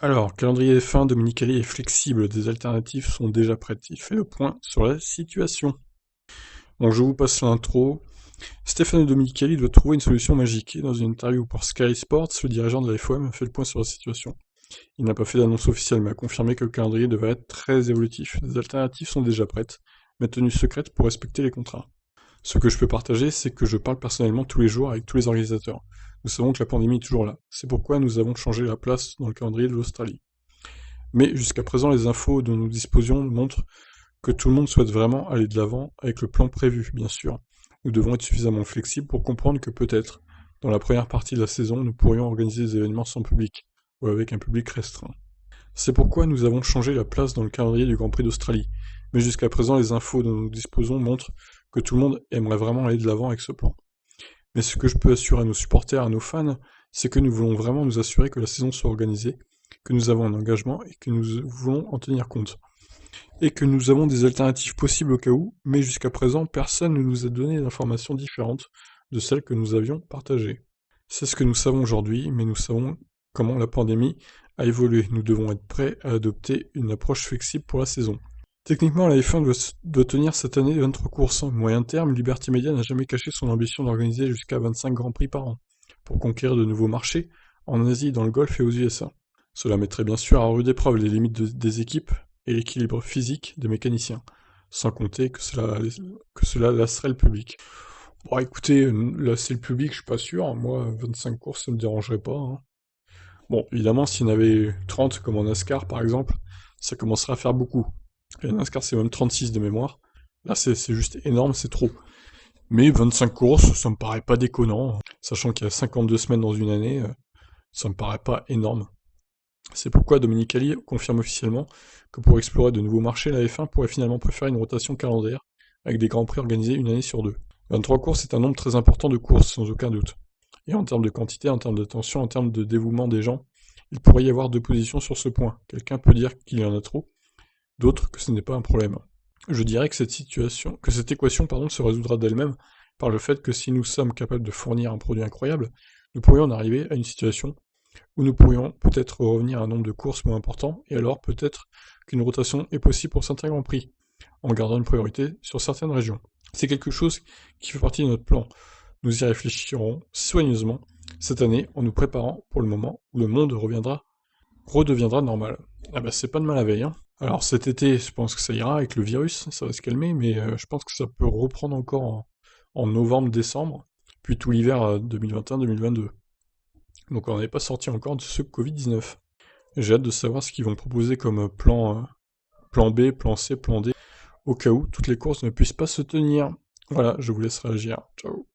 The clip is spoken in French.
Alors, calendrier F1, Dominicali est flexible, des alternatives sont déjà prêtes. Il fait le point sur la situation. Donc je vous passe l'intro. Stefano Dominicali doit trouver une solution magique. Et dans une interview pour Sky Sports, le dirigeant de la FOM fait le point sur la situation. Il n'a pas fait d'annonce officielle, mais a confirmé que le calendrier devrait être très évolutif. Des alternatives sont déjà prêtes, mais tenues secrètes pour respecter les contrats. Ce que je peux partager, c'est que je parle personnellement tous les jours avec tous les organisateurs. Nous savons que la pandémie est toujours là. C'est pourquoi nous avons changé la place dans le calendrier de l'Australie. Mais jusqu'à présent, les infos dont nous disposions montrent que tout le monde souhaite vraiment aller de l'avant avec le plan prévu, bien sûr. Nous devons être suffisamment flexibles pour comprendre que peut-être, dans la première partie de la saison, nous pourrions organiser des événements sans public, ou avec un public restreint. C'est pourquoi nous avons changé la place dans le calendrier du Grand Prix d'Australie. Mais jusqu'à présent, les infos dont nous disposons montrent que tout le monde aimerait vraiment aller de l'avant avec ce plan. Mais ce que je peux assurer à nos supporters, à nos fans, c'est que nous voulons vraiment nous assurer que la saison soit organisée, que nous avons un engagement et que nous voulons en tenir compte. Et que nous avons des alternatives possibles au cas où, mais jusqu'à présent, personne ne nous a donné d'informations différentes de celles que nous avions partagées. C'est ce que nous savons aujourd'hui, mais nous savons comment la pandémie a évolué. Nous devons être prêts à adopter une approche flexible pour la saison. Techniquement, la F1 doit tenir cette année 23 courses. Moyen terme, Liberty Media n'a jamais caché son ambition d'organiser jusqu'à 25 Grands Prix par an, pour conquérir de nouveaux marchés, en Asie, dans le Golfe et aux USA. Cela mettrait bien sûr à rude épreuve les limites des équipes et l'équilibre physique des mécaniciens, sans compter que cela lasserait le public. Bon, écoutez, lasser le public, je suis pas sûr. Moi, 25 courses, ça me dérangerait pas, hein. Bon, évidemment, s'il y en avait 30, comme en NASCAR par exemple, ça commencerait à faire beaucoup. Et en NASCAR, c'est même 36 de mémoire. Là, c'est juste énorme, c'est trop. Mais 25 courses, ça me paraît pas déconnant. Sachant qu'il y a 52 semaines dans une année, ça me paraît pas énorme. C'est pourquoi Dominicali confirme officiellement que pour explorer de nouveaux marchés, la F1 pourrait finalement préférer une rotation calendaire, avec des grands prix organisés une année sur deux. 23 courses est un nombre très important de courses, sans aucun doute. Et en termes de quantité, en termes d'attention, en termes de dévouement des gens, il pourrait y avoir deux positions sur ce point. Quelqu'un peut dire qu'il y en a trop, d'autres que ce n'est pas un problème. Je dirais que cette équation se résoudra d'elle-même par le fait que si nous sommes capables de fournir un produit incroyable, nous pourrions en arriver à une situation où nous pourrions peut-être revenir à un nombre de courses moins important, et alors peut-être qu'une rotation est possible pour certains grands prix, en gardant une priorité sur certaines régions. C'est quelque chose qui fait partie de notre plan. Nous y réfléchirons soigneusement cette année en nous préparant pour le moment où le monde redeviendra normal. Ah bah c'est pas de mal la veille, hein. Alors cet été, je pense que ça ira avec le virus, ça va se calmer, mais je pense que ça peut reprendre encore en novembre-décembre, puis tout l'hiver 2021-2022. Donc on n'est pas sorti encore de ce Covid-19. J'ai hâte de savoir ce qu'ils vont proposer comme plan B, plan C, plan D, au cas où toutes les courses ne puissent pas se tenir. Voilà, je vous laisse réagir. Ciao.